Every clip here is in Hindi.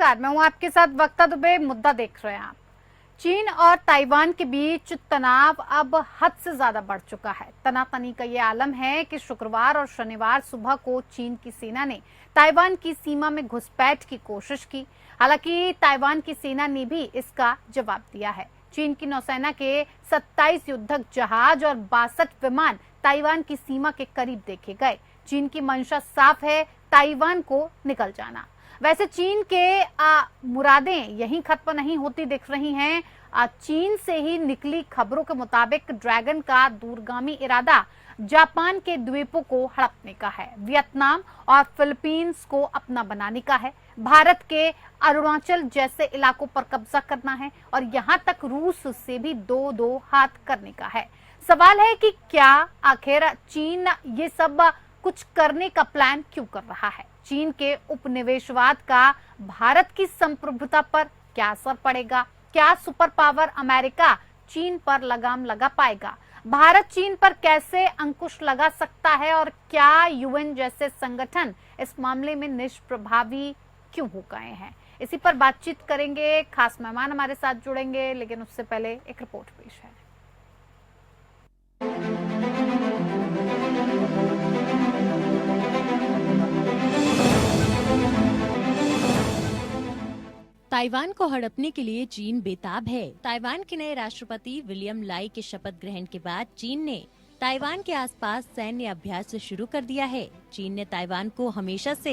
नमस्कार, मैं हूं आपके साथ वक्ता दुबे। मुद्दा देख रहे हैं आप। चीन और ताइवान के बीच तनाव अब हद से ज्यादा बढ़ चुका है। तनातनी का ये आलम है कि शुक्रवार और शनिवार सुबह को चीन की सेना ने ताइवान की सीमा में घुसपैठ की कोशिश की। हालांकि ताइवान की सेना ने भी इसका जवाब दिया है। चीन की नौसेना के 27 युद्धक जहाज और 62 विमान ताइवान की सीमा के करीब देखे गए। चीन की मंशा साफ है, ताइवान को निकल जाना। वैसे चीन के मुरादें यहीं खत्म नहीं होती दिख रही हैं। चीन से ही निकली खबरों के मुताबिक ड्रैगन का दूरगामी इरादा जापान के द्वीपों को हड़पने का है, वियतनाम और फिलीपींस को अपना बनाने का है, भारत के अरुणाचल जैसे इलाकों पर कब्जा करना है और यहां तक रूस से भी दो दो हाथ करने का है। सवाल है कि क्या आखिर चीन ये सब कुछ करने का प्लान क्यों कर रहा है? चीन के उपनिवेशवाद का भारत की संप्रभुता पर क्या असर पड़ेगा? क्या सुपर पावर अमेरिका चीन पर लगाम लगा पाएगा? भारत चीन पर कैसे अंकुश लगा सकता है और क्या यूएन जैसे संगठन इस मामले में निष्प्रभावी क्यों हो गए हैं? इसी पर बातचीत करेंगे। खास मेहमान हमारे साथ जुड़ेंगे, लेकिन उससे पहले एक रिपोर्ट पेश है। ताइवान को हड़पने के लिए चीन बेताब है। ताइवान के नए राष्ट्रपति विलियम लाई के शपथ ग्रहण के बाद चीन ने ताइवान के आसपास सैन्य अभ्यास शुरू कर दिया है। चीन ने ताइवान को हमेशा से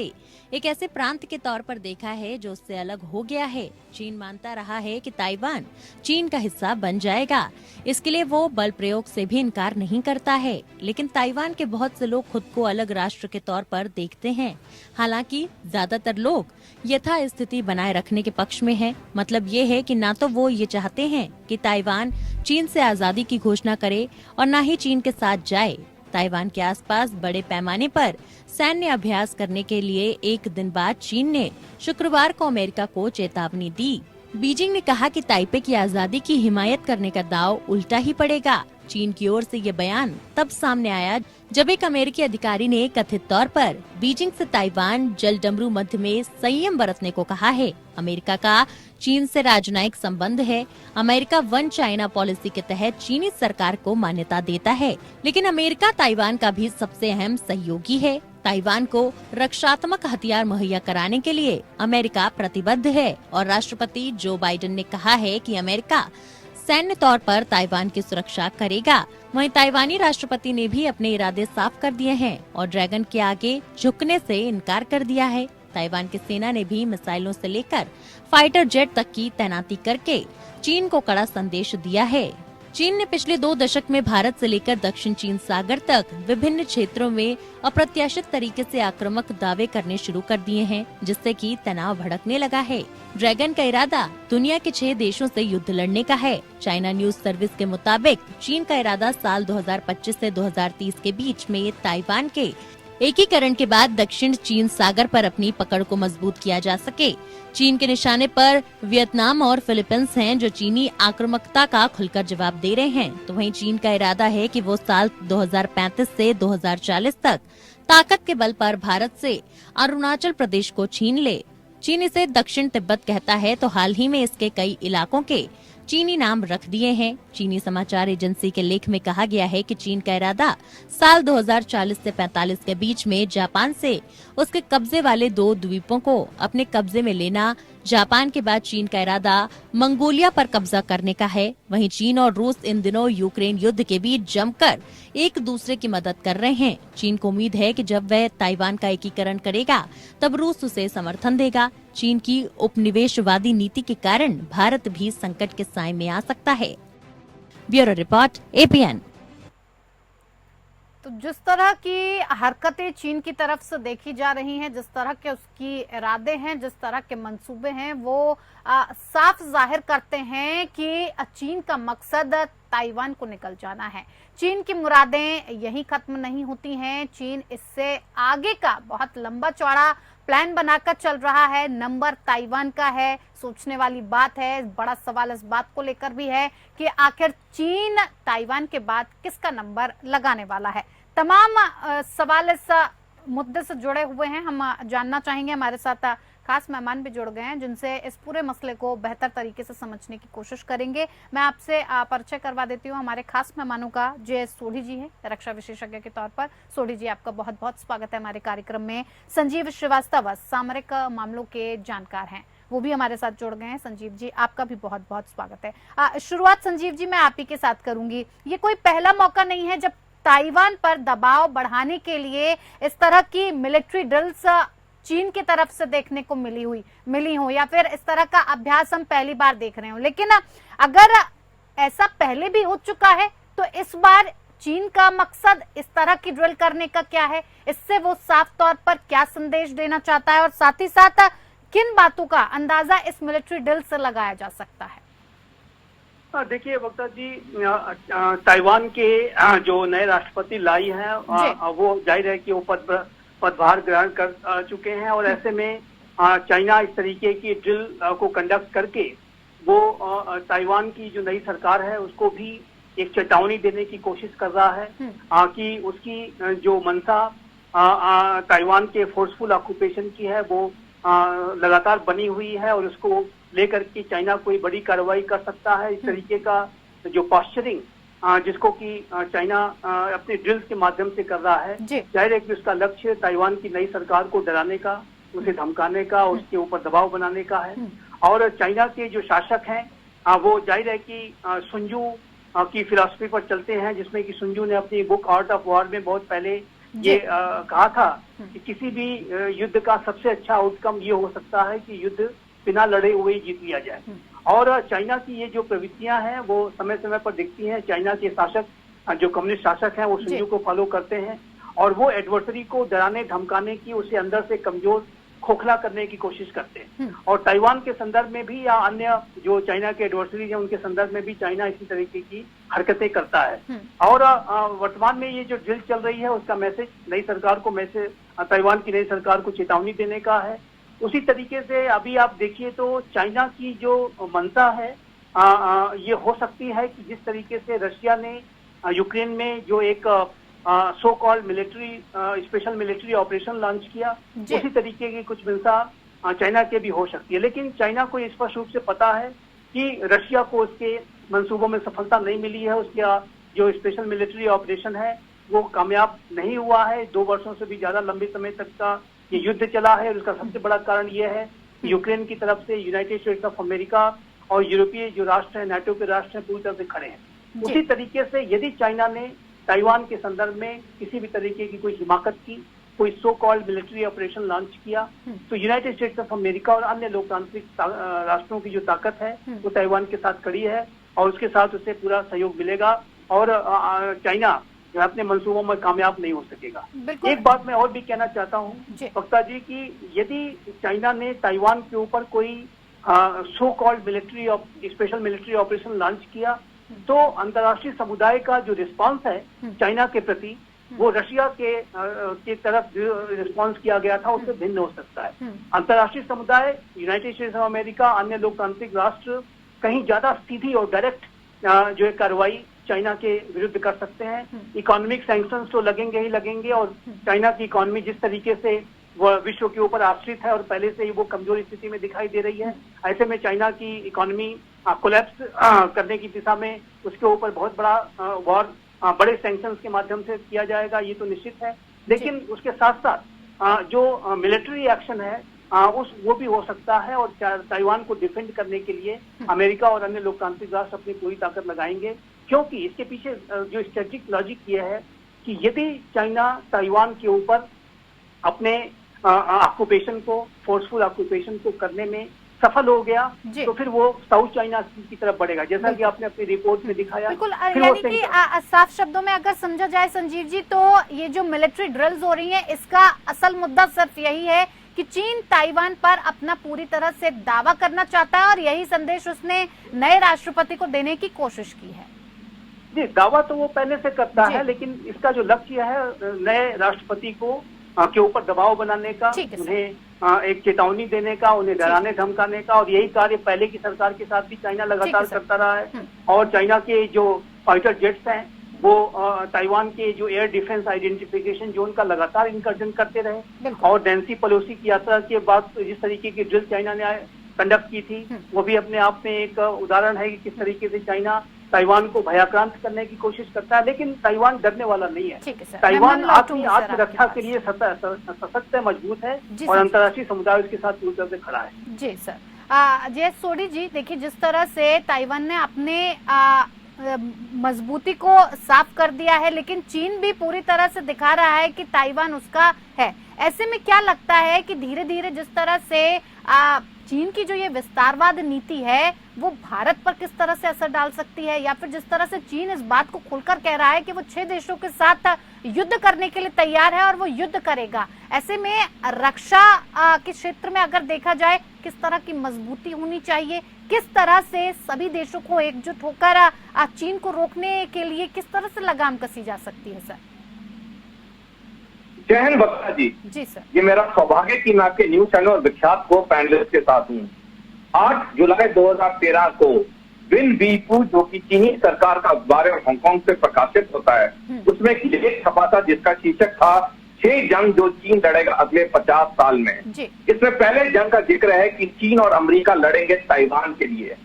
एक ऐसे प्रांत के तौर पर देखा है जो उससे अलग हो गया है। चीन मानता रहा है कि ताइवान चीन का हिस्सा बन जाएगा। इसके लिए वो बल प्रयोग से भी इनकार नहीं करता है, लेकिन ताइवान के बहुत से लोग खुद को अलग राष्ट्र के तौर पर देखते हैं। हालांकि ज्यादातर लोग यथा स्थिति बनाए रखने के पक्ष में हैं। मतलब ये है कि ना तो वो ये चाहते हैं कि ताइवान चीन से आजादी की घोषणा करे और न ही चीन के साथ जाए। ताइवान के आसपास बड़े पैमाने पर सैन्य अभ्यास करने के लिए एक दिन बाद चीन ने शुक्रवार को अमेरिका को चेतावनी दी। बीजिंग ने कहा कि ताइपे की आजादी की हिमायत करने का दांव उल्टा ही पड़ेगा। चीन की ओर से ये बयान तब सामने आया जब एक अमेरिकी अधिकारी ने कथित तौर पर बीजिंग से ताइवान जलडमरू मध्य में संयम बरतने को कहा है। अमेरिका का चीन से राजनयिक संबंध है। अमेरिका वन चाइना पॉलिसी के तहत चीनी सरकार को मान्यता देता है, लेकिन अमेरिका ताइवान का भी सबसे अहम सहयोगी है। ताइवान को रक्षात्मक हथियार मुहैया कराने के लिए अमेरिका प्रतिबद्ध है और राष्ट्रपति जो बाइडेन ने कहा है कि अमेरिका सैन्य तौर पर ताइवान की सुरक्षा करेगा। वहीं ताइवानी राष्ट्रपति ने भी अपने इरादे साफ कर दिए हैं और ड्रैगन के आगे झुकने से इनकार कर दिया है। ताइवान की सेना ने भी मिसाइलों से लेकर फाइटर जेट तक की तैनाती करके चीन को कड़ा संदेश दिया है। चीन ने पिछले 2 दशक में भारत से लेकर दक्षिण चीन सागर तक विभिन्न क्षेत्रों में अप्रत्याशित तरीके से आक्रामक दावे करने शुरू कर दिए हैं, जिससे कि तनाव भड़कने लगा है। ड्रैगन का इरादा दुनिया के 6 देशों से युद्ध लड़ने का है। चाइना न्यूज सर्विस के मुताबिक चीन का इरादा साल 2025 से 2030 के बीच में ताइवान के एकीकरण के बाद दक्षिण चीन सागर पर अपनी पकड़ को मजबूत किया जा सके। चीन के निशाने पर वियतनाम और फिलीपींस हैं, जो चीनी आक्रामकता का खुलकर जवाब दे रहे हैं। तो वहीं चीन का इरादा है कि वो साल 2035 से 2040 तक ताकत के बल पर भारत से अरुणाचल प्रदेश को छीन ले। चीन इसे दक्षिण तिब्बत कहता है, तो हाल ही में इसके कई इलाकों के चीनी नाम रख दिए हैं। चीनी समाचार एजेंसी के लेख में कहा गया है कि चीन का इरादा साल 2040 से 45 के बीच में जापान से उसके कब्जे वाले 2 द्वीपों को अपने कब्जे में लेना। जापान के बाद चीन का इरादा मंगोलिया पर कब्जा करने का है। वहीं चीन और रूस इन दिनों यूक्रेन युद्ध के बीच जमकर एक दूसरे की मदद कर रहे हैं। चीन को उम्मीद है कि जब वह ताइवान का एकीकरण करेगा तब रूस उसे समर्थन देगा। चीन की उपनिवेशवादी नीति के कारण भारत भी संकट के साए में आ सकता है। Bureau report, APN. तो जिस तरह की हरकतें चीन की तरफ से देखी जा रही हैं, जिस तरह के उसकी इरादे हैं, जिस तरह के मंसूबे हैं, वो साफ जाहिर करते हैं कि चीन का मकसद ताइवान को निकल जाना है। चीन की मुरादें यहीं खत्म नहीं होती हैं। चीन इससे आगे का बहुत लंबा चौड़ा प्लान बनाकर चल रहा है। नंबर ताइवान का है। सोचने वाली बात है। बड़ा सवाल इस बात को लेकर भी है कि आखिर चीन ताइवान के बाद किसका नंबर लगाने वाला है। तमाम सवाल इस मुद्दे से जुड़े हुए हैं। हम जानना चाहेंगे, हमारे साथ खास मेहमान भी जुड़ गए हैं जिनसे इस पूरे मसले को बेहतर तरीके से समझने की कोशिश करेंगे। मैं आपसे परिचय करवा देती हूँ हमारे खास मेहमानों का। जे सोढ़ी जी हैं, रक्षा विशेषज्ञ के तौर पर। सोढ़ी जी, आपका बहुत बहुत स्वागत है हमारे कार्यक्रम में। संजीव श्रीवास्तव सामरिक मामलों के जानकार हैं, वो भी हमारे साथ जुड़ गए हैं। संजीव जी, आपका भी बहुत बहुत स्वागत है। शुरुआत संजीव जी मैं आप ही के साथ करूंगी। ये कोई पहला मौका नहीं है जब ताइवान पर दबाव बढ़ाने के लिए इस तरह की मिलिट्री ड्रिल्स चीन की तरफ से देखने को मिली हो, या फिर इस तरह का अभ्यास हम पहली बार देख रहे हो। लेकिन अगर ऐसा पहले भी हो चुका है तो इस बार चीन का मकसद इस तरह की ड्रिल करने का क्या है? इससे वो साफ तौर पर क्या संदेश देना चाहता है, और साथ ही साथ किन बातों का अंदाजा इस मिलिट्री ड्रिल से लगाया जा सकता है? देखिए वक्ता जी, ताइवान के जो नए राष्ट्रपति लाई हैं वो जाहिर है कि वो पदभार ग्रहण कर चुके हैं, और ऐसे में चाइना इस तरीके की ड्रिल को कंडक्ट करके वो ताइवान की जो नई सरकार है उसको भी एक चेतावनी देने की कोशिश कर रहा है कि उसकी जो मंशा ताइवान के फोर्सफुल ऑक्यूपेशन की है वो लगातार बनी हुई है, और उसको लेकर के चाइना कोई बड़ी कार्रवाई कर सकता है। इस तरीके का जो पॉस्चरिंग जिसको कि चाइना अपने ड्रिल्स के माध्यम से कर रहा है, जाहिर है कि उसका लक्ष्य ताइवान की नई सरकार को डराने का, उसे धमकाने का, उसके ऊपर दबाव बनाने का है। और चाइना के जो शासक हैं वो जाहिर है कि सुंजू की फिलॉसफी पर चलते हैं, जिसमें कि सुंजू ने अपनी बुक आर्ट ऑफ वॉर में बहुत पहले ये कहा था कि किसी भी युद्ध का सबसे अच्छा आउटकम ये हो सकता है कि युद्ध बिना लड़े हुए जीत लिया जाए। और चाइना की ये जो प्रवृत्तियां हैं वो समय समय पर दिखती हैं। चाइना के शासक जो कम्युनिस्ट शासक हैं वो सुंजू को फॉलो करते हैं, और वो एडवर्सरी को डराने धमकाने की, उसे अंदर से कमजोर खोखला करने की कोशिश करते हैं। और ताइवान के संदर्भ में भी या अन्य जो चाइना के एडवर्सरीज हैं उनके संदर्भ में भी चाइना इसी तरीके की हरकतें करता है। और वर्तमान में ये जो ड्रिल चल रही है उसका मैसेज नई सरकार को, ताइवान की नई सरकार को चेतावनी देने का है। उसी तरीके से अभी आप देखिए तो चाइना की जो मंशा है ये हो सकती है कि जिस तरीके से रशिया ने यूक्रेन में जो एक so called special military operation launch किया, उसी तरीके की कुछ मंशा चाइना के भी हो सकती है। लेकिन चाइना को स्पष्ट रूप से पता है कि रशिया को उसके मंसूबों में सफलता नहीं मिली है। उसका जो स्पेशल मिलिट्री ऑपरेशन है वो कामयाब नहीं हुआ है। 2 वर्षों से भी ज्यादा लंबे समय तक का ये युद्ध चला है, और उसका सबसे बड़ा कारण ये है कि यूक्रेन की तरफ से यूनाइटेड स्टेट्स ऑफ अमेरिका और यूरोपीय जो राष्ट्र है, नाटो के राष्ट्र हैं, पूरी तरह से खड़े हैं। उसी तरीके से यदि चाइना ने ताइवान के संदर्भ में किसी भी तरीके की कोई हिमाकत की, कोई so called military operation launch किया, तो यूनाइटेड स्टेट्स ऑफ अमेरिका और अन्य लोकतांत्रिक राष्ट्रों की जो ताकत है वो ताइवान के साथ खड़ी है, और उसके साथ उसे पूरा सहयोग मिलेगा, और चाइना अपने मंसूबों में कामयाब नहीं हो सकेगा। एक बात मैं और भी कहना चाहता हूँ वक्ता जी कि यदि चाइना ने ताइवान के ऊपर कोई so called special military operation launch किया, तो अंतर्राष्ट्रीय समुदाय का जो रिस्पांस है चाइना के प्रति वो रशिया के तरफ रिस्पांस किया गया था उससे भिन्न हो सकता है। अंतर्राष्ट्रीय समुदाय, यूनाइटेड स्टेट्स ऑफ अमेरिका, अन्य लोकतांत्रिक राष्ट्र कहीं ज्यादा सीधी और डायरेक्ट जो है कार्रवाई चाइना के विरुद्ध कर सकते हैं। इकोनॉमिक सैंक्शंस तो लगेंगे ही लगेंगे, और चाइना की इकोनॉमी जिस तरीके से वह विश्व के ऊपर आश्रित है और पहले से ही वो कमजोर स्थिति में दिखाई दे रही है, ऐसे में चाइना की इकोनॉमी कोलैप्स करने की दिशा में उसके ऊपर बहुत बड़ा वॉर बड़े सैंक्शंस के माध्यम से किया जाएगा, ये तो निश्चित है। लेकिन उसके साथ साथ जो मिलिट्री एक्शन है वो भी हो सकता है, और ताइवान को डिफेंड करने के लिए अमेरिका और अन्य लोकतांत्रिक राष्ट्र अपनी पूरी ताकत लगाएंगे, क्योंकि इसके पीछे जो स्ट्रेटेजिक लॉजिक ये है कि यदि चाइना ताइवान के ऊपर अपने ऑक्यूपेशन को, फोर्सफुल ऑक्यूपेशन को करने में सफल हो गया तो फिर वो साउथ चाइना की तरफ बढ़ेगा, जैसा कि आपने अपनी रिपोर्ट में दिखाया। बिल्कुल, यानी कि साफ शब्दों में अगर समझा जाए संजीव जी, तो ये जो मिलिट्री ड्रिल्स हो रही हैं इसका असल मुद्दा सिर्फ यही है कि चीन ताइवान पर अपना पूरी तरह से दावा करना चाहता है, और यही संदेश उसने नए राष्ट्रपति को देने की कोशिश की है। जी, दावा तो वो पहले से करता है, लेकिन इसका जो लक्ष्य है नए राष्ट्रपति को के ऊपर दबाव बनाने का, उन्हें एक चेतावनी देने का, उन्हें डराने धमकाने का, और यही कार्य पहले की सरकार के साथ भी चाइना लगातार करता रहा है। और चाइना के जो फाइटर जेट्स हैं वो ताइवान के जो एयर डिफेंस आइडेंटिफिकेशन जोन का लगातार इंकर्जन करते रहे। और नैन्सी पेलोसी की यात्रा के बाद जिस तरीके की ड्रिल चाइना ने कंडक्ट की थी, वो भी अपने आप में एक उदाहरण है कि किस तरीके से चाइना ताइवान को भयाक्रांत करने की कोशिश करता है। लेकिन ताइवान डरने वाला नहीं है। ताइवान आत्मरक्षा के लिए सशक्त है, मजबूत है और अंतर्राष्ट्रीय समुदाय उसके साथ पूरी तरह से खड़ा है। जी सर। जय सोडी जी, देखिए जिस तरह से ताइवान ने अपने मजबूती को साफ कर दिया है, लेकिन चीन भी पूरी तरह से दिखा रहा है कि ताइवान उसका है। ऐसे में क्या लगता है कि धीरे धीरे जिस तरह से चीन की जो ये विस्तारवाद नीति है वो भारत पर किस तरह से असर डाल सकती है, या फिर जिस तरह से चीन इस बात को खुलकर कह रहा है कि वो 6 देशों के साथ युद्ध करने के लिए तैयार है और वो युद्ध करेगा, ऐसे में रक्षा के क्षेत्र में अगर देखा जाए किस तरह की मजबूती होनी चाहिए, किस तरह से सभी देशों को एकजुट होकर चीन को रोकने के लिए किस तरह से लगाम कसी जा सकती है सर? जय हिंद बक्ता जी। जी सर। ये मेरा सौभाग्य कि मैं आपके न्यूज चैनल और विख्यात को पैनलिस्ट के साथ हूँ। 8 जुलाई 2013 को विन वीपू, जो कि चीनी सरकार का अखबार और हांगकांग से प्रकाशित होता है, उसमें एक लेख छपा था जिसका शीर्षक था 6 जंग जो चीन लड़ेगा अगले 50 साल में। इसमें पहले जंग का जिक्र है कि चीन और अमेरिका लड़ेंगे ताइवान के लिए।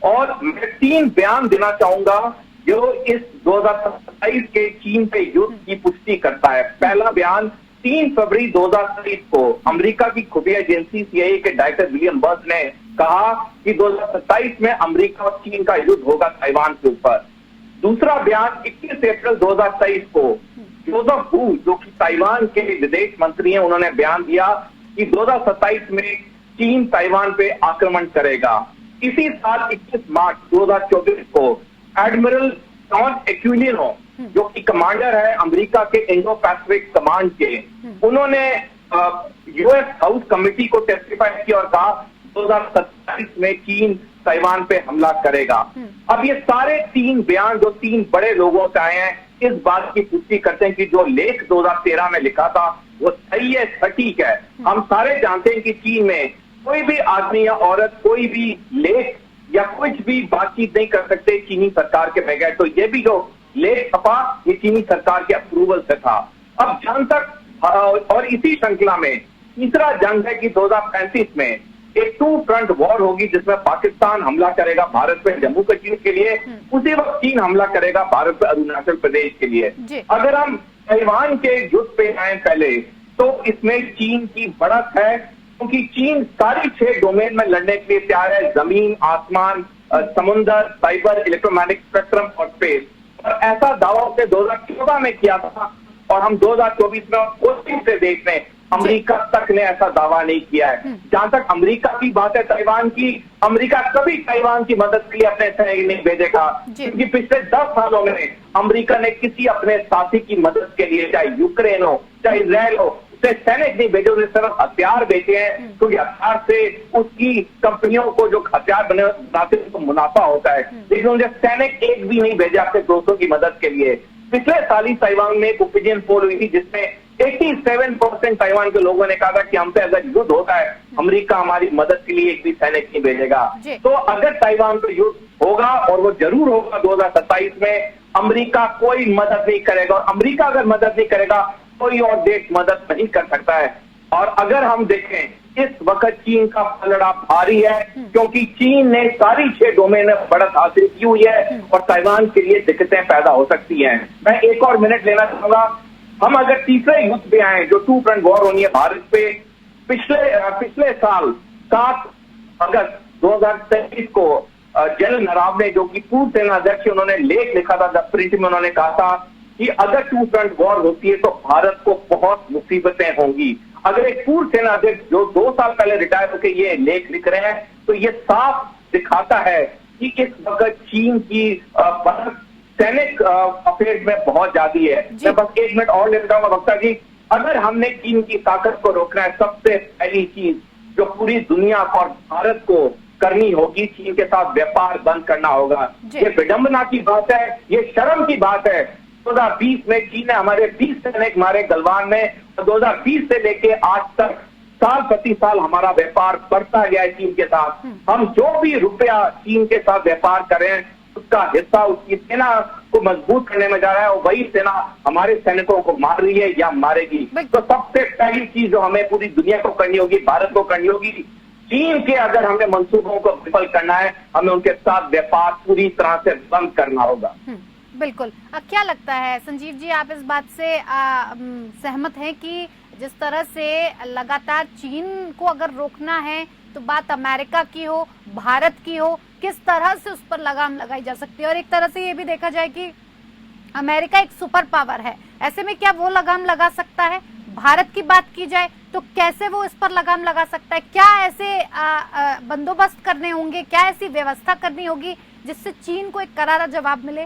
और मैं 3 बयान देना चाहूंगा जो इस 2027 के चीन पे युद्ध की पुष्टि करता है। पहला बयान 3 फरवरी 2023 को अमेरिका की खुफिया एजेंसी CIA के डायरेक्टर विलियम बर्न्स ने कहा कि 2027 में अमेरिका और चीन का युद्ध होगा ताइवान के ऊपर। दूसरा बयान 21 अप्रैल 2023 को जोसेफ वू, जो कि ताइवान के विदेश मंत्री हैं, उन्होंने बयान दिया कि 2027 में चीन ताइवान पे आक्रमण करेगा। इसी साल 21 मार्च 2024 को एडमिरल जॉन एक्विलिनो, जो कि कमांडर है अमेरिका के इंडो पैसिफिक कमांड के, उन्होंने US हाउस कमेटी को टेस्टिफाई किया और कहा 2027 में चीन ताइवान पे हमला करेगा। अब ये सारे 3 बयान जो 3 बड़े लोगों से आए हैं, इस बात की पुष्टि करते हैं कि जो लेख 2013 में लिखा था वो सही है, सटीक है। हम सारे जानते हैं कि चीन में कोई भी आदमी या औरत कोई भी लेख या कुछ भी बातचीत नहीं कर सकते चीनी सरकार के बगैर। तो ये भी जो लेख छपा ये चीनी सरकार के अप्रूवल से था। अब जहां तक और इसी श्रृंखला में तीसरा जंग है कि 2035 में एक 2 फ्रंट वॉर होगी जिसमें पाकिस्तान हमला करेगा भारत पे जम्मू कश्मीर के लिए, उसी वक्त चीन हमला करेगा भारत पे अरुणाचल प्रदेश के लिए। अगर हम ताइवान के युद्ध पे आए पहले, तो इसमें चीन की बढ़त है, क्योंकि चीन सारी 6 डोमेन में लड़ने के लिए तैयार है। जमीन, आसमान, समुद्र, साइबर, इलेक्ट्रोमैग्नेटिक स्पेक्ट्रम और स्पेस। और ऐसा दावा उसने 2014 में किया था और हम 2024 में कोशिश से देख रहे हैं, अमेरिका तक ने ऐसा दावा नहीं किया है। जहां तक अमेरिका की बात है ताइवान की, अमेरिका कभी ताइवान की मदद के लिए अपने सैनिक नहीं भेजेगा, क्योंकि पिछले 10 सालों में अमेरिका ने किसी अपने साथी की मदद के लिए, चाहे यूक्रेन हो चाहे इजराइल हो, उसे सैनिक नहीं भेजे, उन्हें सिर्फ हथियार भेजे हैं, क्योंकि हथियार से उसकी कंपनियों को जो हथियार बनाते हैं तो मुनाफा होता है, लेकिन उन्हें सैनिक एक भी नहीं भेजे अपने दोस्तों की मदद के लिए। पिछले साल ही ताइवान में एक ओपिनियन पोल हुई थी जिसमें 87% ताइवान के लोगों ने कहा था कि हमसे अगर युद्ध होता है अमेरिका हमारी मदद के लिए एक भी सैनिक नहीं भेजेगा। तो अगर ताइवान पर युद्ध होगा, और वो जरूर होगा 2027 में, अमेरिका कोई मदद नहीं करेगा, और अमेरिका अगर मदद नहीं करेगा कोई और देश मदद नहीं कर सकता है। और अगर हम देखें इस वक्त चीन का पलड़ा भारी है, क्योंकि चीन ने सारी 6 डोमेन में बढ़त हासिल की हुई है और ताइवान के लिए दिक्कतें पैदा हो सकती हैं। मैं 1 और मिनट लेना चाहूंगा। हम अगर तीसरे युद्ध पे आए जो 2 फ्रंट वॉर होनी है भारत पे, पिछले साल 7 अगस्त 2023 को जनरल नरावने, जो कि पूर्व सेना अध्यक्ष, उन्होंने लेख लिखा था द प्रिंट में, उन्होंने कहा था कि अगर 2 फ्रंट वॉर होती है तो भारत को बहुत मुसीबतें होंगी। अगर एक पूर्व सेना अध्यक्ष जो 2 साल पहले रिटायर होकर ये लेख लिख रहे हैं, तो ये साफ दिखाता है कि इस वक्त चीन की बढ़त सैनिक अफेयर में बहुत ज्यादा है। मैं बस 1 मिनट और लेना चाहूंगा वक्ता जी। अगर हमने चीन की ताकत को रोकना है, सबसे पहली चीज जो पूरी दुनिया को और भारत को करनी होगी, चीन के साथ व्यापार बंद करना होगा। ये विडंबना की बात है, ये शर्म की बात है। 2020 में चीन ने हमारे 20 सैनिक मारे गलवान में, और 2020 से लेके आज तक साल प्रति साल हमारा व्यापार बढ़ता गया है चीन के साथ। हम जो भी रुपया चीन के साथ व्यापार करें उसका हिस्सा उसकी सेना को मजबूत करने में जा रहा है और वही सेना हमारे सैनिकों को मार रही है या मारेगी। तो सबसे पहली चीज जो हमें पूरी दुनिया को करनी होगी, भारत को करनी होगी, चीन के अगर हमें मंसूबों को विफल करना है, हमें उनके साथ व्यापार पूरी तरह से बंद करना होगा। बिल्कुल। क्या लगता है संजीव जी, आप इस बात से सहमत हैं कि जिस तरह से लगातार चीन को अगर रोकना है तो बात अमेरिका की हो, भारत की हो, किस तरह से उस पर लगाम लगाई जा सकती है? और एक तरह से ये भी देखा जाए कि अमेरिका एक सुपर पावर है, ऐसे में क्या वो लगाम लगा सकता है? भारत की बात की जाए तो कैसे वो इस पर लगाम लगा सकता है? क्या ऐसे बंदोबस्त करने होंगे, क्या ऐसी व्यवस्था करनी होगी जिससे चीन को एक करारा जवाब मिले?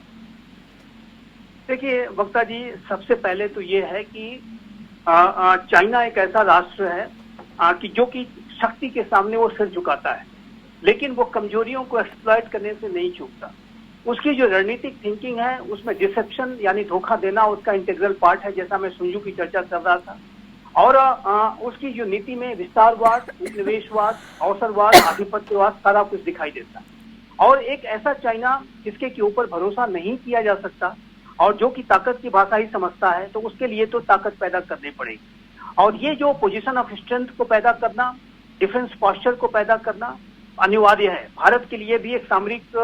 देखिए वक्ता जी, सबसे पहले तो ये है कि चाइना एक ऐसा राष्ट्र है कि जो कि शक्ति के सामने वो सिर झुकाता है, लेकिन वो कमजोरियों को एक्सप्लॉइट करने से नहीं चूकता। उसकी जो रणनीतिक थिंकिंग है उसमें डिसेप्शन यानी धोखा देना उसका इंटीग्रल पार्ट है, जैसा मैं सुंजू की चर्चा कर रहा था। और उसकी जो नीति में विस्तारवाद, उपनिवेशवाद, अवसरवाद, आधिपत्यवाद सारा कुछ दिखाई देता है। और एक ऐसा चाइना जिसके के ऊपर भरोसा नहीं किया जा सकता और जो कि ताकत की भाषा ही समझता है, तो उसके लिए तो ताकत पैदा करनी पड़ेगी। और ये जो पोजीशन ऑफ स्ट्रेंथ को पैदा करना, डिफेंस पॉस्चर को पैदा करना अनिवार्य है। भारत के लिए भी एक सामरिक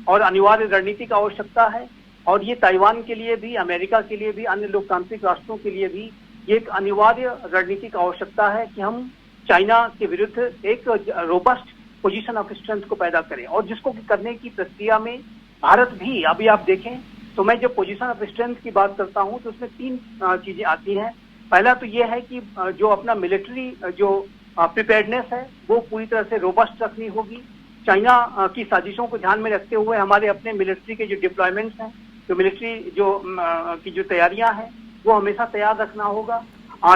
और अनिवार्य रणनीति की आवश्यकता है, और ये ताइवान के लिए भी, अमेरिका के लिए भी, अन्य लोकतांत्रिक राष्ट्रों के लिए भी ये एक अनिवार्य रणनीति की आवश्यकता है कि हम चाइना के विरुद्ध एक रोबस्ट पोजीशन ऑफ स्ट्रेंथ को पैदा करें। और जिसको करने की प्रक्रिया में भारत भी, अभी आप देखें तो मैं जब पोजीशन ऑफ स्ट्रेंथ की बात करता हूं तो उसमें तीन चीजें आती हैं। पहला तो ये है कि जो अपना मिलिट्री जो प्रिपेयर्डनेस है वो पूरी तरह से रोबस्ट रखनी होगी। चाइना की साजिशों को ध्यान में रखते हुए हमारे अपने मिलिट्री के जो डिप्लॉयमेंट्स हैं, जो मिलिट्री की जो तैयारियां हैं, वो हमेशा तैयार रखना होगा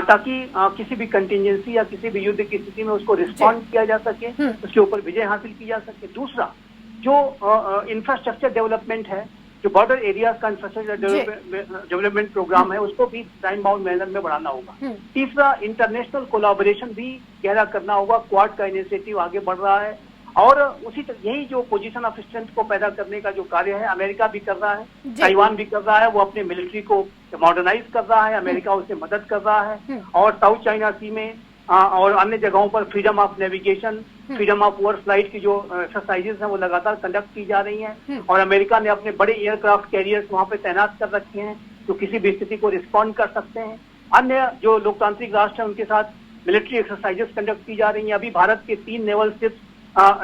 ताकि किसी भी कंटिजेंसी या किसी भी युद्ध की स्थिति में उसको रिस्पॉन्ड किया जा सके, उसके ऊपर विजय हासिल की जा सके। दूसरा, जो इंफ्रास्ट्रक्चर डेवलपमेंट है, जो बॉर्डर एरियाज का इंफ्रास्ट्रक्चर डेवलपमेंट प्रोग्राम है, उसको भी टाइम बाउंड मैनर में बढ़ाना होगा। तीसरा, इंटरनेशनल कोलैबोरेशन भी गहरा करना होगा। क्वाड का इनिशिएटिव आगे बढ़ रहा है और उसी तरह यही जो पोजीशन ऑफ स्ट्रेंथ को पैदा करने का जो कार्य है अमेरिका भी कर रहा है, ताइवान भी कर रहा है। वो अपने मिलिट्री को मॉडर्नाइज कर रहा है, अमेरिका उसे मदद कर रहा है। और साउथ चाइना सी में और अन्य जगहों पर freedom of navigation, freedom of over flight की जो एक्सरसाइजेस हैं वो लगातार कंडक्ट की जा रही हैं। और अमेरिका ने अपने बड़े एयरक्राफ्ट कैरियर्स वहां पे तैनात कर रखे हैं जो किसी भी स्थिति को रिस्पॉन्ड कर सकते हैं। अन्य जो लोकतांत्रिक राष्ट्र हैं उनके साथ मिलिट्री एक्सरसाइजेस कंडक्ट की जा रही हैं। अभी भारत के 3 नेवल शिप्स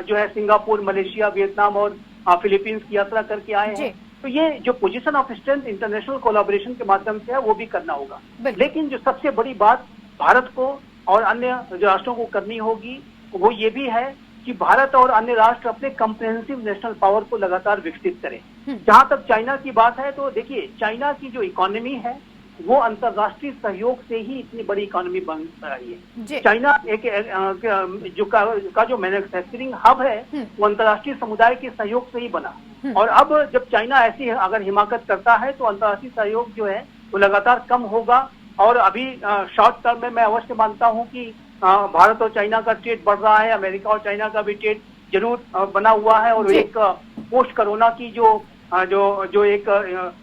जो है सिंगापुर, मलेशिया, वियतनाम और फिलीपींस की यात्रा करके आए हैं। तो ये जो position of strength international collaboration के माध्यम से है वो भी करना होगा। लेकिन जो सबसे बड़ी बात भारत को और अन्य जो राष्ट्रों को करनी होगी वो ये भी है कि भारत और अन्य राष्ट्र अपने कम्प्रिहेंसिव नेशनल पावर को लगातार विकसित करें। जहां तक चाइना की बात है तो देखिए, चाइना की जो इकोनॉमी है वो अंतर्राष्ट्रीय सहयोग से ही इतनी बड़ी इकोनॉमी बन रही है। चाइना एक जो मैन्युफैक्चरिंग हब है वो अंतर्राष्ट्रीय समुदाय के सहयोग से ही बना। और अब जब चाइना ऐसी अगर हिमाकत करता है तो अंतर्राष्ट्रीय सहयोग जो है वो लगातार कम होगा। और अभी शॉर्ट टर्म में मैं अवश्य मानता हूं कि भारत और चाइना का ट्रेड बढ़ रहा है, अमेरिका और चाइना का भी ट्रेड जरूर बना हुआ है। और एक पोस्ट कोरोना की जो एक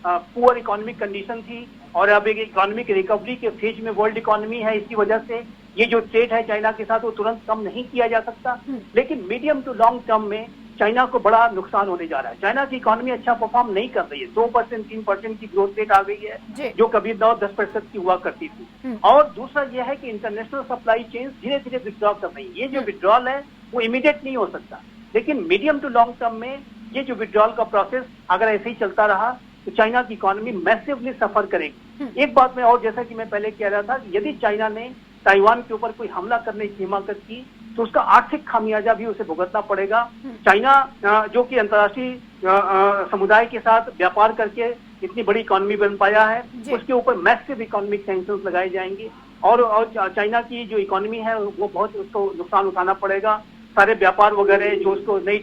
पुअर इकोनॉमिक कंडीशन थी और अब एक इकोनॉमिक रिकवरी के फेज में वर्ल्ड इकोनॉमी है, इसकी वजह से ये जो ट्रेड है चाइना के साथ वो तुरंत कम नहीं किया जा सकता। लेकिन मीडियम टू लॉन्ग टर्म में चाइना को बड़ा नुकसान होने जा रहा है। चाइना की इकोनॉमी अच्छा परफॉर्म नहीं कर रही है। 2%, 3% की ग्रोथ रेट आ गई है जो कभी 9-10% की हुआ करती थी। और दूसरा यह है कि इंटरनेशनल सप्लाई चेन धीरे धीरे विड्रॉ कर रही है। ये जो विड्रॉल है वो इमीडिएट नहीं हो सकता, लेकिन मीडियम टू लॉन्ग टर्म में ये जो विड्रॉल का प्रोसेस अगर ऐसे ही चलता रहा तो चाइना की इकोनॉमी मैसिवली सफर करेगी। एक बात में और, जैसा कि मैं पहले कह रहा था, यदि चाइना ने ताइवान के ऊपर कोई हमला करने की हिमाकत की तो उसका आर्थिक खामियाजा भी उसे भुगतना पड़ेगा। चाइना जो कि अंतर्राष्ट्रीय समुदाय के साथ व्यापार करके इतनी बड़ी इकोनॉमी बन पाया है, उसके ऊपर मैसिव इकोनॉमिक सैंक्शंस लगाए जाएंगे और चाइना की जो इकोनॉमी है वो बहुत उसको नुकसान उठाना पड़ेगा। सारे व्यापार वगैरह जो उसको नई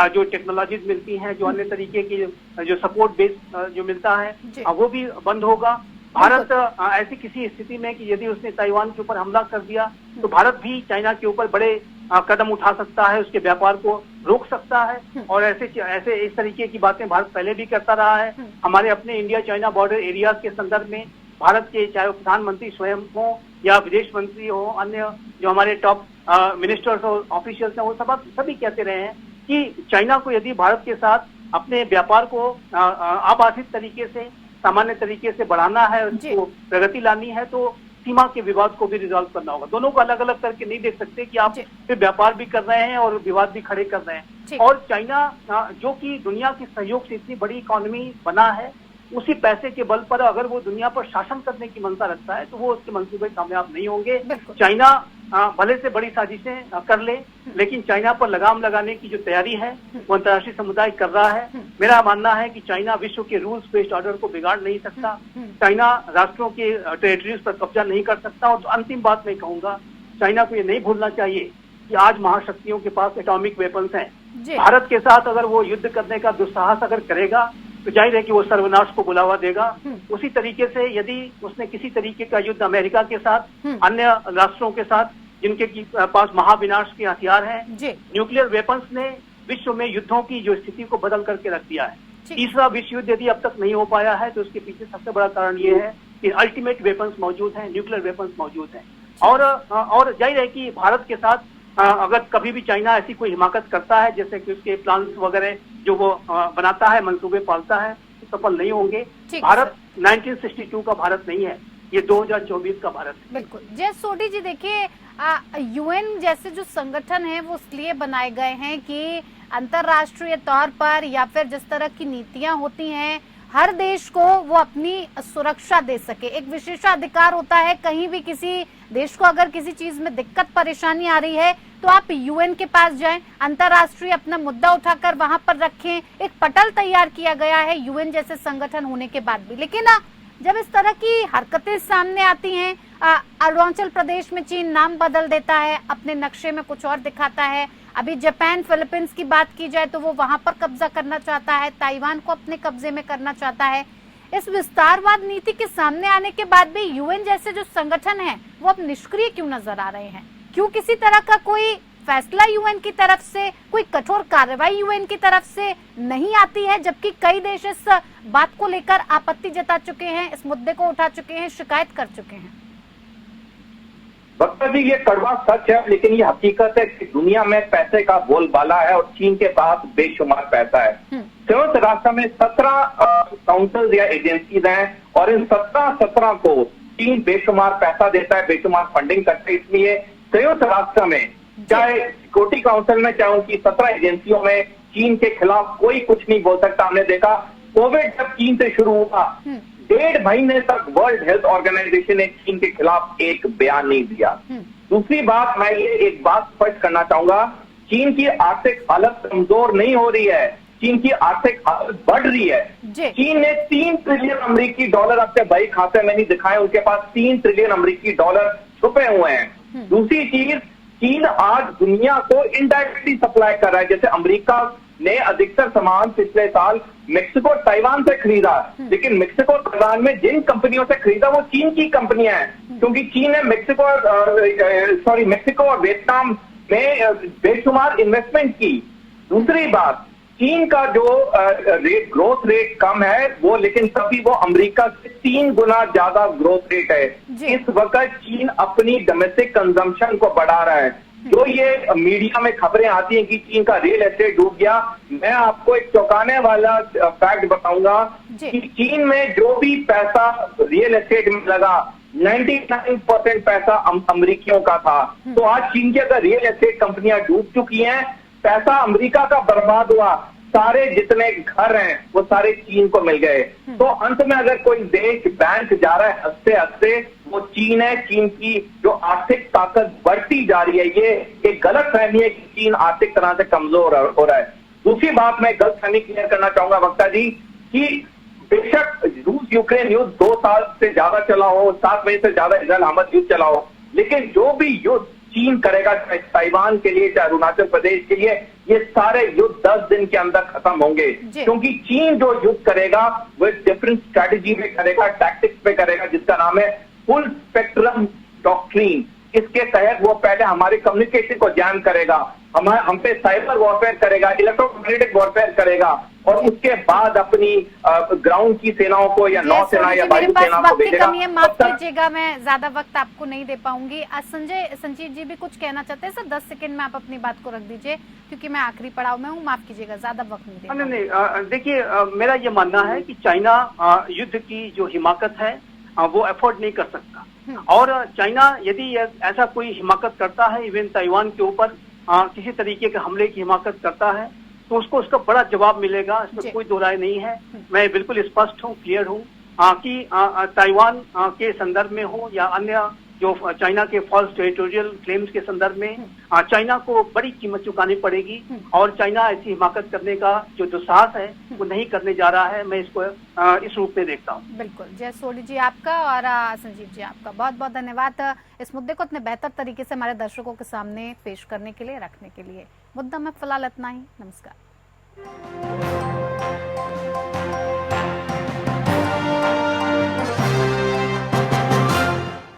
जो टेक्नोलॉजीज मिलती हैं, जो अन्य तरीके की जो सपोर्ट बेस जो मिलता है वो भी बंद होगा। भारत ऐसी किसी स्थिति में कि यदि उसने ताइवान के ऊपर हमला कर दिया तो भारत भी चाइना के ऊपर बड़े कदम उठा सकता है, उसके व्यापार को रोक सकता है। और ऐसे इस तरीके की बातें भारत पहले भी करता रहा है। हमारे अपने इंडिया चाइना बॉर्डर एरियाज के संदर्भ में भारत के चाहे वो प्रधानमंत्री स्वयं हो या विदेश मंत्री हो, अन्य जो हमारे टॉप मिनिस्टर्स और ऑफिशियल्स हैं, वो सभी कहते रहे हैं कि चाइना को यदि भारत के साथ अपने व्यापार को आबाधित तरीके से, सामान्य तरीके से बढ़ाना है, उसको प्रगति लानी है, तो सीमा के विवाद को भी रिजॉल्व करना होगा। दोनों को अलग अलग करके नहीं देख सकते कि आप फिर व्यापार भी कर रहे हैं और विवाद भी खड़े कर रहे हैं। और चाइना जो कि दुनिया के सहयोग से इतनी बड़ी इकोनॉमी बना है, उसी पैसे के बल पर अगर वो दुनिया पर शासन करने की मंशा रखता है तो वो उसके मंसूबे कामयाब नहीं होंगे। चाइना भले से बड़ी साजिशें कर ले, लेकिन चाइना पर लगाम लगाने की जो तैयारी है वो अंतर्राष्ट्रीय समुदाय कर रहा है। मेरा मानना है कि चाइना विश्व के रूल्स बेस्ड ऑर्डर को बिगाड़ नहीं सकता, चाइना राष्ट्रों के टेरिटरीज पर कब्जा नहीं कर सकता। और अंतिम बात मैं कहूंगा, चाइना को ये नहीं भूलना चाहिए कि आज महाशक्तियों के पास एटॉमिक वेपन्स हैं। भारत के साथ अगर वो युद्ध करने का दुस्साहस अगर करेगा तो जाहिर है कि वो सर्वनाश को बुलावा देगा। उसी तरीके से यदि उसने किसी तरीके का युद्ध अमेरिका के साथ, अन्य राष्ट्रों के साथ जिनके पास महाविनाश के हथियार हैं, न्यूक्लियर वेपन्स ने विश्व में युद्धों की जो स्थिति को बदल करके रख दिया है। तीसरा विश्व युद्ध यदि अब तक नहीं हो पाया है तो उसके पीछे सबसे बड़ा कारण ये है कि अल्टीमेट वेपन्स मौजूद हैं, न्यूक्लियर वेपन्स मौजूद हैं। और जाहिर है कि भारत के साथ अगर कभी भी चाइना ऐसी कोई हिमाकत करता है, जैसे कि उसके प्लान वगैरह जो वो बनाता है, मंसूबे पालता है, तो सफल नहीं होंगे। भारत 1962 का भारत नहीं है, ये 2024 का भारत है। बिल्कुल। जय सोढी जी, देखिए यूएन जैसे जो संगठन है वो इसलिए बनाए गए हैं कि अंतर्राष्ट्रीय तौर पर या फिर जिस तरह की नीतियां होती हैं, हर देश को वो अपनी सुरक्षा दे सके। एक विशेषाधिकार होता है, कहीं भी किसी देश को अगर किसी चीज में दिक्कत परेशानी आ रही है तो आप यूएन के पास जाएं, अंतर्राष्ट्रीय अपना मुद्दा उठाकर वहां पर रखें। एक पटल तैयार किया गया है यूएन जैसे संगठन होने के बाद भी। लेकिन जब इस तरह की हरकतें सामने आती हैं, अरुणाचल प्रदेश में चीन नाम बदल देता है, अपने नक्शे में कुछ और दिखाता है। अभी जापान फिलीपींस की बात की जाए तो वो वहां पर कब्जा करना चाहता है, ताइवान को अपने कब्जे में करना चाहता है। इस विस्तारवाद नीति के सामने आने के बाद भी यूएन जैसे जो संगठन है वो अब निष्क्रिय क्यों नजर आ रहे हैं? क्यों किसी तरह का कोई फैसला यूएन की तरफ से, कोई कठोर कार्रवाई यूएन की तरफ से नहीं आती है, जबकि कई देश इस बात को लेकर आपत्ति जता चुके हैं, इस मुद्दे को उठा चुके हैं, शिकायत कर चुके हैं? वक्ता जी, ये कड़वा सच है, लेकिन ये हकीकत है कि दुनिया में पैसे का बोलबाला है और चीन के पास बेशुमार पैसा है। संयुक्त राष्ट्र में 17 काउंसिल या एजेंसीज हैं और इन 17 को चीन बेशुमार पैसा देता है, बेशुमार फंडिंग करता है। इसलिए संयुक्त राष्ट्र में चाहे सिक्योरिटी काउंसिल में, चाहे उनकी 17 एजेंसियों में चीन के खिलाफ कोई कुछ नहीं बोल सकता। हमने देखा कोविड जब चीन से शुरू हुआ, 1.5 महीने तक वर्ल्ड हेल्थ ऑर्गेनाइजेशन ने चीन के खिलाफ एक बयान नहीं दिया। दूसरी बात, मैं ये एक बात स्पष्ट करना चाहूंगा, चीन की आर्थिक हालत कमजोर नहीं हो रही है, चीन की आर्थिक हालत बढ़ रही है। चीन ने 3 ट्रिलियन अमेरिकी डॉलर अपने बही खाते में नहीं दिखाए, उनके पास 3 ट्रिलियन अमेरिकी डॉलर छुपे हुए हैं। दूसरी चीज, चीन आज दुनिया को इनडायरेक्टली सप्लाई कर रहा है। जैसे अमेरिका ने अधिकतर सामान पिछले साल मेक्सिको और ताइवान से खरीदा, लेकिन मेक्सिको और ताइवान में जिन कंपनियों से खरीदा वो चीन की कंपनियां हैं, क्योंकि चीन ने मेक्सिको और वियतनाम में बेशुमार इन्वेस्टमेंट की। दूसरी बात, चीन का जो ग्रोथ रेट कम है वो, लेकिन तभी वो अमेरिका से 3 गुना ज्यादा ग्रोथ रेट है। इस वक्त चीन अपनी डोमेस्टिक कंजम्पशन को बढ़ा रहा है। जो ये मीडिया में खबरें आती हैं कि चीन का रियल एस्टेट डूब गया, मैं आपको एक चौंकाने वाला फैक्ट बताऊंगा कि चीन में जो भी पैसा रियल एस्टेट में लगा, 99% पैसा अमेरिकियों का था। तो आज चीन की अगर रियल एस्टेट कंपनियां डूब चुकी हैं, पैसा अमेरिका का बर्बाद हुआ, सारे जितने घर हैं वो सारे चीन को मिल गए। तो अंत में अगर कोई देश बैंक जा रहा है हंसते हंसते, वो चीन है। चीन की जो आर्थिक ताकत बढ़ती जा रही है, ये एक गलत फहमी है कि चीन आर्थिक तरह से कमजोर हो रहा है। दूसरी बात, मैं गलत फहमी क्लियर करना चाहूंगा वक्ता जी, कि बेशक रूस यूक्रेन युद्ध 2 साल से ज्यादा चला हो, 7 महीने से ज्यादा इजराइल हमाद युद्ध चला हो, लेकिन जो भी युद्ध चीन करेगा, चाहे ताइवान के लिए, चाहे अरुणाचल प्रदेश के लिए, ये सारे युद्ध 10 दिन के अंदर खत्म होंगे। क्योंकि चीन जो युद्ध करेगा वो एक डिफरेंट स्ट्रैटेजी में करेगा, टैक्टिक्स पे करेगा, जिसका नाम है फुल स्पेक्ट्रम डॉक्ट्रीन। इसके तहत वो पहले हमारी कम्युनिकेशन को जैम करेगा, हम पे साइबर वॉरफेयर करेगा, इलेक्ट्रोमैग्नेटिक वॉरफेयर करेगा, और उसके बाद अपनी ग्राउंड की सेनाओं को या नौसेना या मेरे वायु पास सेना को वक्त की भेजेगा। कमी है, माफ कीजिएगा, मैं ज्यादा वक्त आपको नहीं दे पाऊंगी। संजीव जी भी कुछ कहना चाहते हैं सर, 10 सेकंड में आप अपनी बात को रख दीजिए, क्योंकि मैं आखिरी पड़ाव में हूँ, माफ कीजिएगा, ज्यादा वक्त नहीं दे। नहीं, देखिए, मेरा ये मानना है कि चाइना युद्ध की जो हिमाकत है वो अफोर्ड नहीं कर सकता, और चाइना यदि ऐसा कोई हिमाकत करता है, इवन ताइवान के ऊपर किसी तरीके के हमले की हिमाकत करता है, तो उसको उसका बड़ा जवाब मिलेगा, इसमें कोई दो राय नहीं है। मैं बिल्कुल स्पष्ट हूँ, क्लियर हूँ कि ताइवान के संदर्भ में हो या अन्य जो चाइना के फॉल्स टेरिटोरियल क्लेम्स के संदर्भ में चाइना को बड़ी कीमत चुकानी पड़ेगी, और चाइना ऐसी हिमाकत करने का जो दुस्साहस है वो नहीं करने जा रहा है। मैं इसको इस रूप में देखता हूँ। बिल्कुल, जय सोढ़ी जी आपका और संजीव जी आपका बहुत बहुत धन्यवाद इस मुद्दे को इतने बेहतर तरीके से हमारे दर्शकों के सामने पेश करने के लिए, रखने के लिए। मुद्दा में फिलहाल इतना ही। नमस्कार।